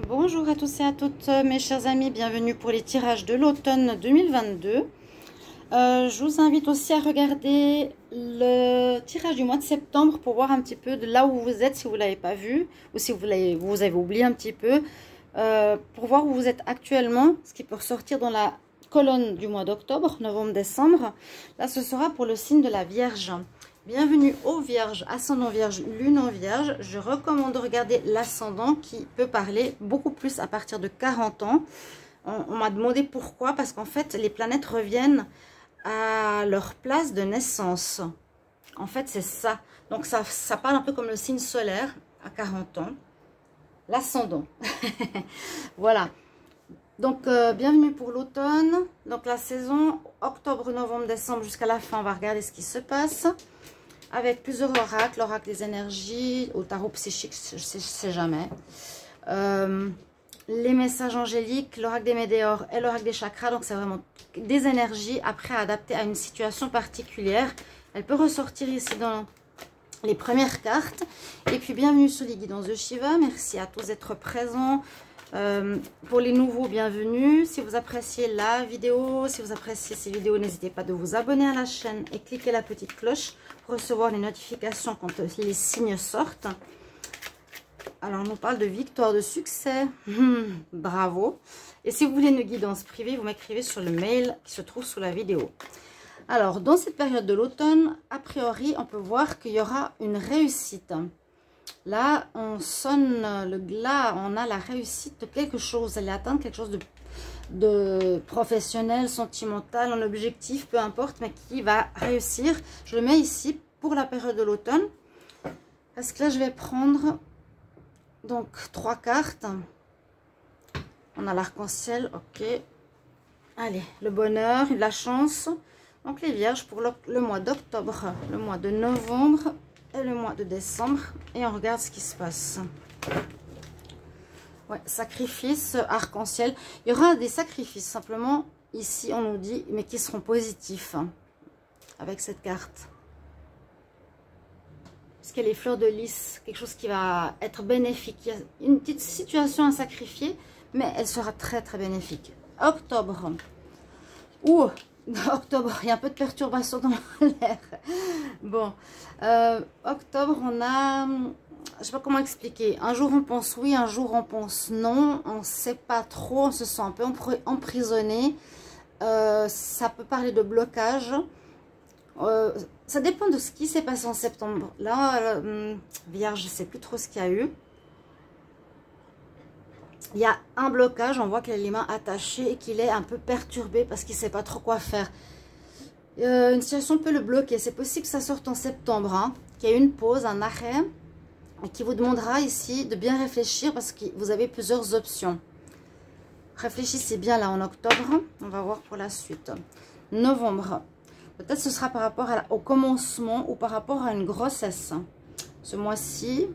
Bonjour à tous et à toutes mes chers amis, bienvenue pour les tirages de l'automne 2022. Je vous invite aussi à regarder le tirage du mois de septembre pour voir un petit peu de là où vous êtes si vous ne l'avez pas vu ou si vous avez oublié un petit peu, pour voir où vous êtes actuellement, ce qui peut ressortir dans la colonne du mois d'octobre, novembre, décembre. Là ce sera pour le signe de la Vierge. Bienvenue aux Vierges, ascendant Vierge, lune en Vierge. Je recommande de regarder l'ascendant qui peut parler beaucoup plus à partir de 40 ans. On m'a demandé pourquoi, parce qu'en fait les planètes reviennent à leur place de naissance. En fait c'est ça. Donc ça parle un peu comme le signe solaire à 40 ans. L'ascendant. Voilà. Donc bienvenue pour l'automne. Donc la saison octobre, novembre, décembre jusqu'à la fin. On va regarder ce qui se passe. Avec plusieurs oracles, l'oracle des énergies, au tarot psychique, je ne sais jamais. Les messages angéliques, l'oracle des météores et l'oracle des chakras. Donc c'est vraiment des énergies après adaptées à une situation particulière. Elle peut ressortir ici dans les premières cartes. Et puis bienvenue sur les guidances de Shiva. Merci à tous d'être présents. Pour les nouveaux, bienvenue. Si vous appréciez la vidéo, si vous appréciez ces vidéos, n'hésitez pas de vous abonner à la chaîne et cliquer la petite cloche pour recevoir les notifications quand les signes sortent. Alors, on nous parle de victoire, de succès. Bravo. Et si vous voulez une guidance privée, vous m'écrivez sur le mail qui se trouve sous la vidéo. Alors, dans cette période de l'automne, a priori, on peut voir qu'il y aura une réussite. Là, on sonne le glas, on a la réussite de quelque chose. Elle atteint quelque chose de professionnel, sentimental, un objectif, peu importe, mais qui va réussir. Je le mets ici pour la période de l'automne. Parce que là, je vais prendre donc 3 cartes. On a l'arc-en-ciel, ok. Allez, le bonheur, la chance. Donc les vierges pour le mois d'octobre, le mois de novembre et le mois de décembre, et on regarde ce qui se passe. Ouais, sacrifice, arc-en-ciel. Il y aura des sacrifices, simplement, ici on nous dit, mais qui seront positifs, hein, avec cette carte. Parce qu'il y a les fleurs de lys, quelque chose qui va être bénéfique. Il y a une petite situation à sacrifier, mais elle sera très très bénéfique. Octobre. Ouh, octobre, il y a un peu de perturbation dans l'air. Bon, octobre, on a, je sais pas comment expliquer. Un jour on pense oui, un jour on pense non. On ne sait pas trop, on se sent un peu emprisonné. Ça peut parler de blocage. Ça dépend de ce qui s'est passé en septembre. Là, Vierge, je ne sais plus trop ce qu'il y a eu. Il y a un blocage, on voit qu'il a les mains attachées et qu'il est un peu perturbé parce qu'il ne sait pas trop quoi faire. Une situation peut le bloquer. C'est possible que ça sorte en septembre, hein, qu'il y ait une pause, un arrêt, et qui vous demandera ici de bien réfléchir parce que vous avez plusieurs options. Réfléchissez bien là en octobre. On va voir pour la suite. Novembre. Peut-être ce sera par rapport au commencement ou par rapport à une grossesse. Ce mois-ci,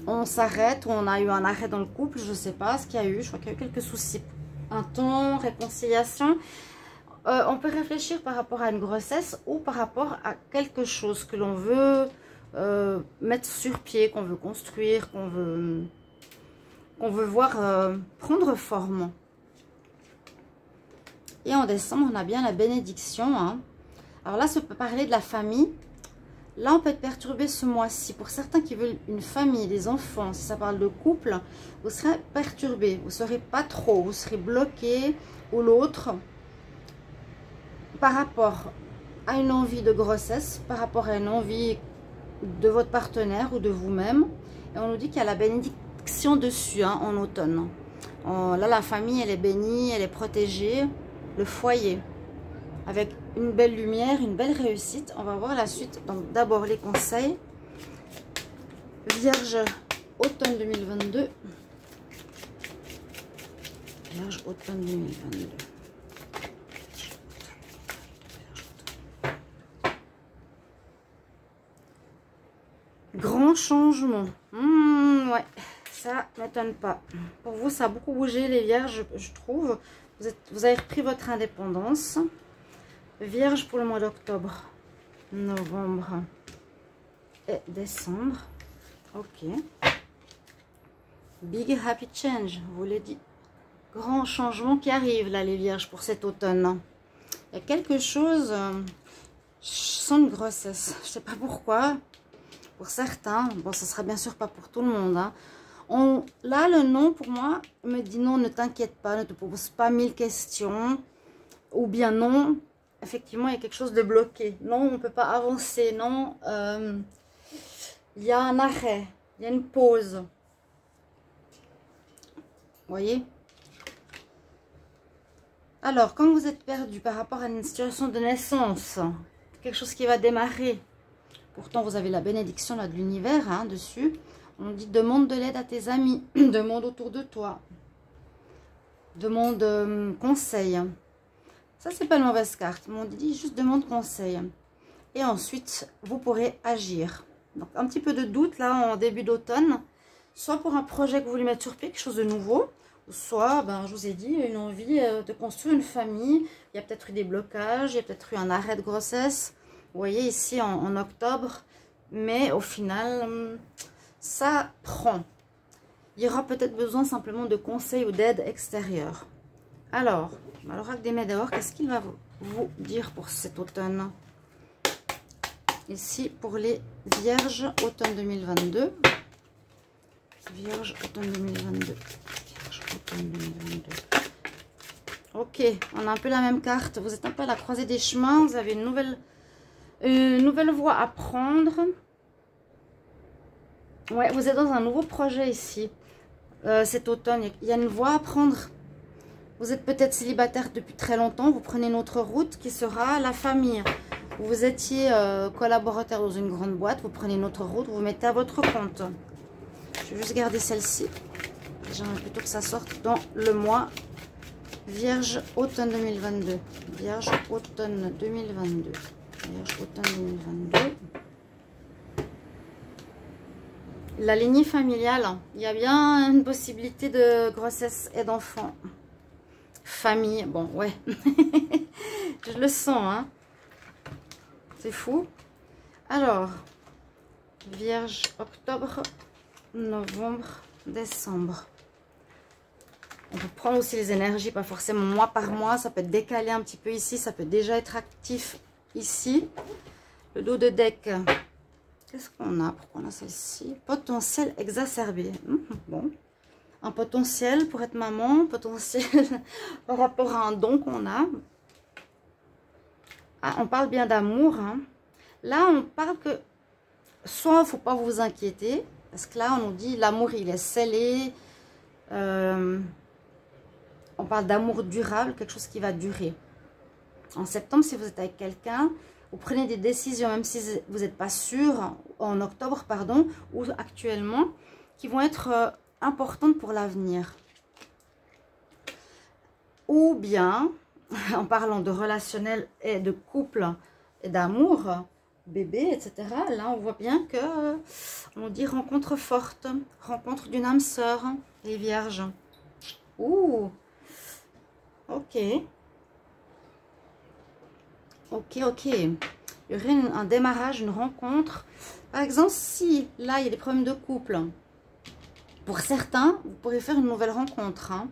on s'arrête ou on a eu un arrêt dans le couple. Je ne sais pas ce qu'il y a eu. Je crois qu'il y a eu quelques soucis. Un temps, réconciliation. On peut réfléchir par rapport à une grossesse ou par rapport à quelque chose que l'on veut mettre sur pied, qu'on veut construire, qu'on veut voir prendre forme. Et en décembre, on a bien la bénédiction, hein. Alors là, ça peut parler de la famille. Là, on peut être perturbé ce mois-ci. Pour certains qui veulent une famille, des enfants, si ça parle de couple, vous serez perturbé. Vous ne serez pas trop, vous serez bloqué ou l'autre par rapport à une envie de grossesse, par rapport à une envie de votre partenaire ou de vous-même. Et on nous dit qu'il y a la bénédiction dessus, hein, en automne. Là, la famille, elle est bénie, elle est protégée. Le foyer, avec une belle lumière, une belle réussite. On va voir la suite. Donc d'abord les conseils. Vierge, automne 2022. Vierge, automne 2022. Grand changement. Ouais, ça m'étonne pas. Pour vous, ça a beaucoup bougé les vierges, je trouve. Vous avez repris votre indépendance. Vierge pour le mois d'octobre, novembre et décembre. Ok. Big happy change, vous l'ai dit. Grand changement qui arrive là les vierges pour cet automne. Il y a quelque chose, je sens une grossesse, je sais pas pourquoi. Pour certains, bon ce sera bien sûr pas pour tout le monde. Hein. Là le non pour moi me dit non, ne t'inquiète pas, ne te pose pas 1000 questions. Ou bien non, effectivement il y a quelque chose de bloqué. Non, on ne peut pas avancer, non, il y a un arrêt, il y a une pause. Vous voyez? Alors, quand vous êtes perdu par rapport à une situation de naissance, quelque chose qui va démarrer, pourtant vous avez la bénédiction là, de l'univers hein, dessus, on dit demande de l'aide à tes amis, demande autour de toi, demande conseil. Ça, c'est pas une mauvaise carte, mais on dit juste demande conseil. Et ensuite, vous pourrez agir. Donc, un petit peu de doute là en début d'automne, soit pour un projet que vous voulez mettre sur pied, quelque chose de nouveau, soit, ben, je vous ai dit, une envie de construire une famille. Il y a peut-être eu des blocages, il y a peut-être eu un arrêt de grossesse. Vous voyez ici en octobre, mais au final, ça prend. Il y aura peut-être besoin simplement de conseils ou d'aide extérieure. Alors, l'oracle des Météores, qu'est-ce qu'il va vous dire pour cet automne? Ici, pour les Vierges, automne 2022. Vierge, automne 2022. Ok, on a un peu la même carte. Vous êtes un peu à la croisée des chemins. Vous avez une nouvelle voie à prendre. Ouais, vous êtes dans un nouveau projet ici. Cet automne, il y a une voie à prendre. Vous êtes peut-être célibataire depuis très longtemps. Vous prenez une autre route qui sera la famille. Vous étiez collaborateur dans une grande boîte. Vous prenez une autre route. Vous vous mettez à votre compte. Je vais juste garder celle-ci. J'aimerais plutôt que ça sorte dans le mois Vierge automne 2022. Vierge automne 2022. Vierge automne 2022. La lignée familiale. Il y a bien une possibilité de grossesse et d'enfant. Famille. Bon, ouais. Je le sens, hein. C'est fou. Alors, Vierge octobre, novembre, décembre. On peut prendre aussi les énergies, pas forcément mois par mois. Ça peut être décalé un petit peu ici. Ça peut déjà être actif ici. Le dos de deck. Qu'est-ce qu'on a? Pourquoi on a celle-ci? Potentiel exacerbé. Bon. Un potentiel pour être maman. Potentiel par rapport à un don qu'on a. Ah, on parle bien d'amour. Hein. Là, on parle que soit il ne faut pas vous inquiéter. Parce que là, on nous dit l'amour, il est scellé. On parle d'amour durable, quelque chose qui va durer. En septembre, si vous êtes avec quelqu'un, vous prenez des décisions, même si vous n'êtes pas sûr, en octobre, pardon, ou actuellement, qui vont être importantes pour l'avenir. Ou bien, en parlant de relationnel et de couple et d'amour, bébé, etc. Là, on voit bien que on dit rencontre forte, rencontre d'une âme sœur, les vierges. Ouh, ok. Ok, ok. Il y aurait un démarrage, une rencontre. Par exemple, si là, il y a des problèmes de couple, pour certains, vous pourrez faire une nouvelle rencontre. Hein.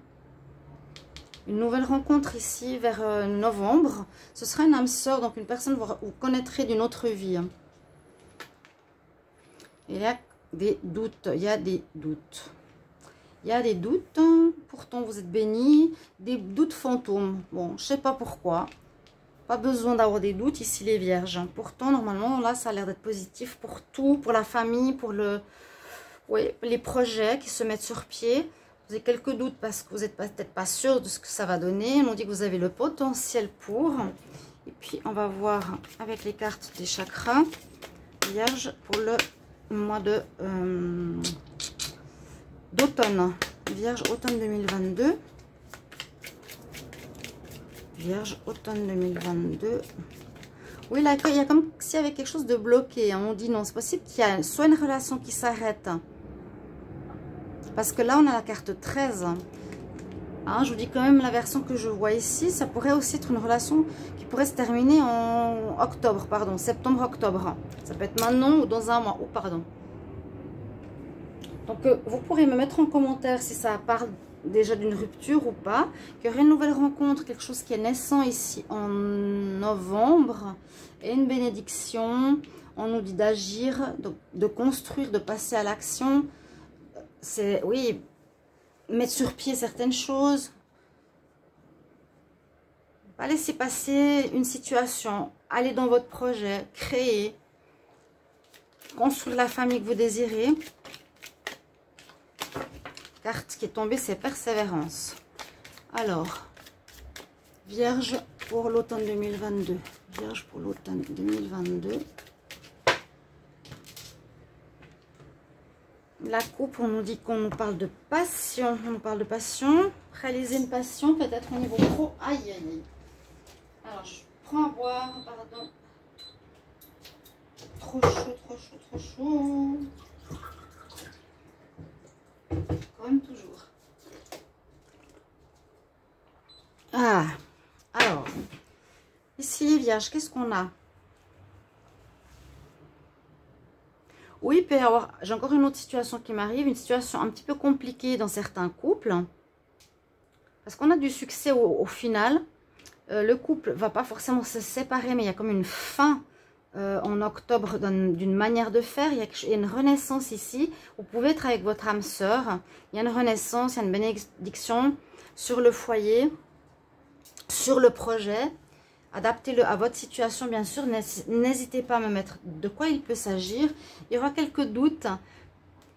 Une nouvelle rencontre ici vers novembre. Ce sera une âme sœur, donc une personne que vous connaîtrez d'une autre vie. Il y a des doutes. Il y a des doutes. Il y a des doutes. Pourtant, vous êtes bénis. Des doutes fantômes. Bon, je ne sais pas pourquoi. Pas besoin d'avoir des doutes ici, les vierges. Pourtant, normalement, là, ça a l'air d'être positif pour tout. Pour la famille, pour les projets qui se mettent sur pied. Vous avez quelques doutes parce que vous n'êtes peut-être pas sûr de ce que ça va donner. On dit que vous avez le potentiel pour. Et puis, on va voir avec les cartes des chakras. Vierge pour le mois d'automne. Vierge automne 2022. Vierge automne 2022. Oui, là, il y a comme s'il y avait quelque chose de bloqué. Hein. On dit non, c'est possible qu'il y a soit une relation qui s'arrête. Parce que là, on a la carte 13. Hein, je vous dis quand même la version que je vois ici. Ça pourrait aussi être une relation qui pourrait se terminer en octobre, pardon, septembre-octobre. Ça peut être maintenant ou dans un mois. Oh, pardon. Donc, vous pourrez me mettre en commentaire si ça parle déjà d'une rupture ou pas. Qu'il y aurait une nouvelle rencontre, quelque chose qui est naissant ici en novembre. Et une bénédiction. On nous dit d'agir, de construire, de passer à l'action. C'est, oui, mettre sur pied certaines choses. Pas laisser passer une situation. Aller dans votre projet, créer. Construire la famille que vous désirez. Carte qui est tombée, c'est persévérance. Alors, Vierge pour l'automne 2022. Vierge pour l'automne 2022. La coupe, on nous dit qu'on nous parle de passion. On nous parle de passion. Réaliser une passion, peut-être au niveau pro. Aïe, aïe, aïe. Alors, je prends à boire. Pardon. Trop chaud, trop chaud, trop chaud. Comme toujours. Ah, alors, ici les vierges, qu'est-ce qu'on a? Oui, il peut y avoir, j'ai encore une autre situation qui m'arrive, une situation un petit peu compliquée dans certains couples. Parce qu'on a du succès au final. Le couple va pas forcément se séparer, mais il y a comme une fin en octobre d'une manière de faire. Il y a une renaissance ici. Vous pouvez être avec votre âme sœur. Il y a une renaissance, il y a une bénédiction sur le foyer, sur le projet. Adaptez-le à votre situation, bien sûr. N'hésitez pas à me mettre de quoi il peut s'agir. Il y aura quelques doutes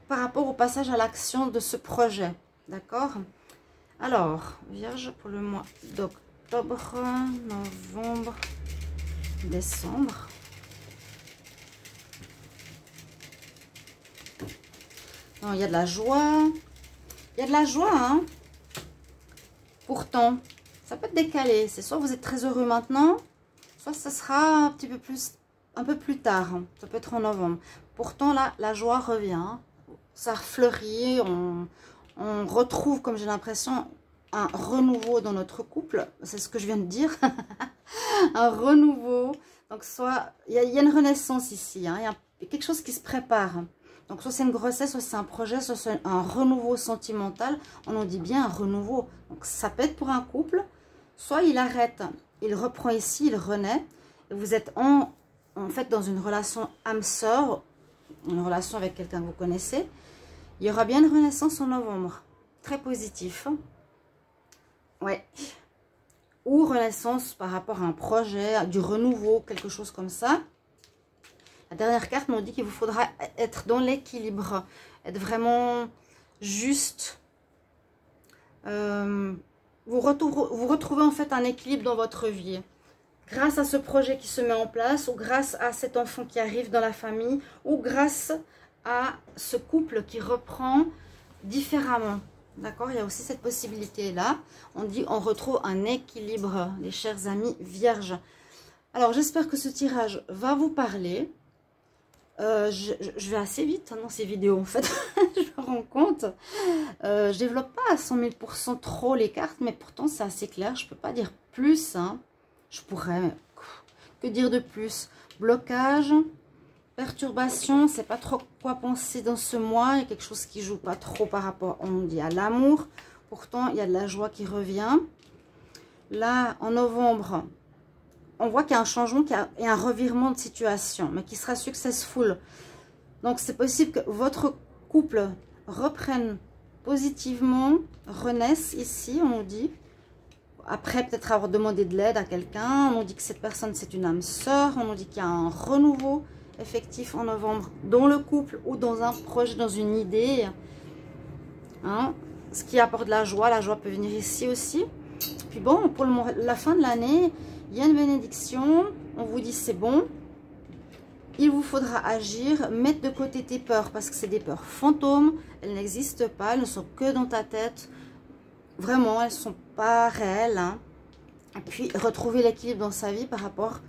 par rapport au passage à l'action de ce projet. D'accord? Alors, Vierge pour le mois d'octobre, novembre, décembre. Non, il y a de la joie. Il y a de la joie, hein? Pourtant, ça peut être décalé. C'est soit vous êtes très heureux maintenant, soit ce sera un peu plus tard. Ça peut être en novembre. Pourtant, là, la joie revient. Ça fleurit. On retrouve, comme j'ai l'impression, un renouveau dans notre couple. C'est ce que je viens de dire. Un renouveau. Donc, soit il y a une renaissance ici. Hein. Il y a quelque chose qui se prépare. Donc, soit c'est une grossesse, soit c'est un projet, soit c'est un renouveau sentimental. On nous dit bien un renouveau. Donc, ça peut être pour un couple. Soit il arrête, il reprend ici, il renaît. Et vous êtes en fait dans une relation âme-sœur, une relation avec quelqu'un que vous connaissez. Il y aura bien une renaissance en novembre. Très positif. Ouais. Ou renaissance par rapport à un projet, du renouveau, quelque chose comme ça. La dernière carte nous dit qu'il vous faudra être dans l'équilibre, être vraiment juste. Vous retrouvez en fait un équilibre dans votre vie. Grâce à ce projet qui se met en place, ou grâce à cet enfant qui arrive dans la famille, ou grâce à ce couple qui reprend différemment. D'accord? Il y a aussi cette possibilité-là. On dit on retrouve un équilibre, les chers amis vierges. Alors, j'espère que ce tirage va vous parler. Je vais assez vite dans ces vidéos, en fait. Je me rends compte. Je développe pas à 100 000% trop les cartes, mais pourtant, c'est assez clair. Je peux pas dire plus. Hein. Je pourrais, mais que dire de plus? Blocage, perturbation, c'est pas trop quoi penser dans ce mois. Il y a quelque chose qui joue pas trop par rapport, on dit, à l'amour. Pourtant, il y a de la joie qui revient. Là, en novembre, on voit qu'il y a un changement, qu'il y a un revirement de situation, mais qui sera successful. Donc, c'est possible que votre couple reprenne positivement, renaisse ici, on nous dit. Après, peut-être avoir demandé de l'aide à quelqu'un. On nous dit que cette personne, c'est une âme sœur. On nous dit qu'il y a un renouveau effectif en novembre dans le couple ou dans un projet, dans une idée. Hein? Ce qui apporte de la joie peut venir ici aussi. Puis bon, pour la fin de l'année, il y a une bénédiction. On vous dit c'est bon. Il vous faudra agir, mettre de côté tes peurs parce que c'est des peurs fantômes. Elles n'existent pas, elles ne sont que dans ta tête. Vraiment, elles ne sont pas réelles. Hein. Et puis, retrouver l'équilibre dans sa vie par rapport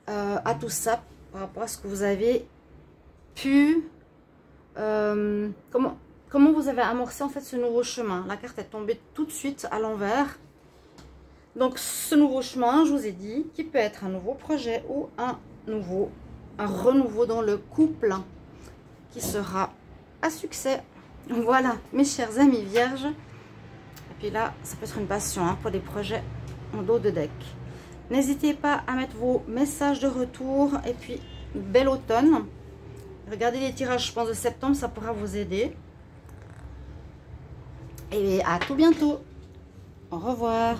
à tout ça, par rapport à ce que vous avez pu... comment vous avez amorcé en fait ce nouveau chemin. La carte est tombée tout de suite à l'envers. Donc, ce nouveau chemin, je vous ai dit, qui peut être un nouveau projet ou un renouveau dans le couple qui sera à succès. Voilà, mes chers amis vierges. Et puis là, ça peut être une passion hein, pour des projets en dos de deck. N'hésitez pas à mettre vos messages de retour. Et puis, bel automne. Regardez les tirages, je pense, de septembre, ça pourra vous aider. Et à tout bientôt. Au revoir.